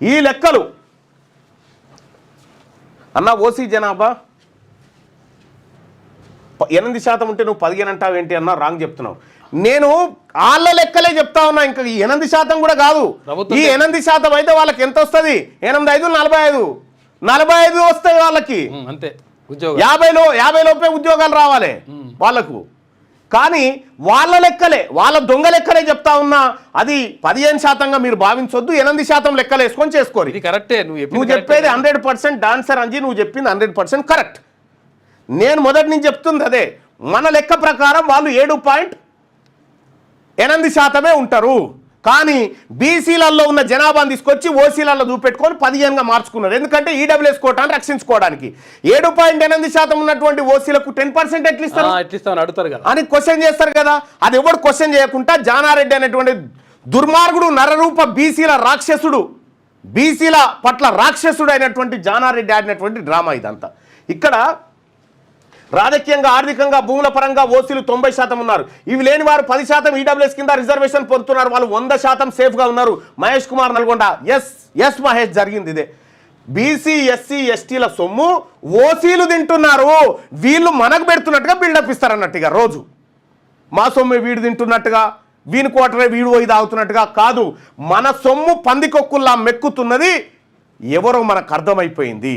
ఈ లెక్కలు అన్న ఓసీ జనాభా 8% ఉంటే నువ్వు 15 అంటావు ఏంటి అన్న? రాంగ్ చెప్తున్నావు. నేను వాళ్ళ లెక్కలే చెప్తా ఉన్నా, ఇంకా 8% కూడా కాదు. ఈ 8% అయితే వాళ్ళకి ఎంత వస్తుంది? 8, 5, 45 45 వస్తాయి వాళ్ళకి. అంతే 50 లోపే ఉద్యోగాలు రావాలి వాళ్ళకు. కానీ వాళ్ళ లెక్కలే, వాళ్ళ దొంగ లెక్కలే చెప్తా ఉన్నా. అది 15%గా మీరు భావించొద్దు, 8% లెక్కలు వేసుకొని చేసుకోరు. కరెక్టే. నువ్వు చెప్పేది 100% డాన్సర్ అంజీ, నువ్వు చెప్పింది 100% కరెక్ట్. నేను మొదటి నుంచి చెప్తుంది అదే. మన లెక్క ప్రకారం వాళ్ళు 7.8% ఉంటారు. కానీ బీసీలలో ఉన్న జనాభాను తీసుకొచ్చి ఓసీలలో చూపెట్టుకొని 15గా మార్చుకున్నారు. ఎందుకంటే ఈడబ్ల్యూఎస్ కోటాన్ని రక్షించుకోవడానికి. 7.8% ఉన్నటువంటి ఓసీలకు 10% ఎట్లా ఇస్తారు అడుగుతారు కదా అని క్వశ్చన్ చేస్తారు కదా. అది ఎవడు క్వశ్చన్ చేయకుండా జానారెడ్డి అనేటువంటి దుర్మార్గుడు, నరరూప బీసీల రాక్షసుడు, బీసీల పట్ల రాక్షసుడు అయినటువంటి జానారెడ్డి ఆడినటువంటి డ్రామా ఇదంతా. ఇక్కడ రాజకీయంగా, ఆర్థికంగా, భూముల పరంగా ఓసీలు 90% ఉన్నారు. ఇవి లేని వారు 10% ఈడబ్ల్యూఎస్ కింద రిజర్వేషన్ పొందుతున్నారు. వాళ్ళు 100% సేఫ్గా ఉన్నారు. మహేష్ కుమార్ నల్గొండ ఎస్ మహేష్ జరిగింది ఇదే. బీసీ, ఎస్సీ, ఎస్టీల సొమ్ము ఓసీలు తింటున్నారు. వీళ్ళు మనకు పెడుతున్నట్టుగా బిల్డప్ ఇస్తారన్నట్టుగా. రోజు మా సొమ్ము వీడు తింటున్నట్టుగా, వీని కోటరే వీడు పోయి తాగుతున్నట్టుగా కాదు. మన సొమ్ము పందికొక్కుల్లా మెక్కుతున్నది ఎవరో మనకు అర్థమైపోయింది.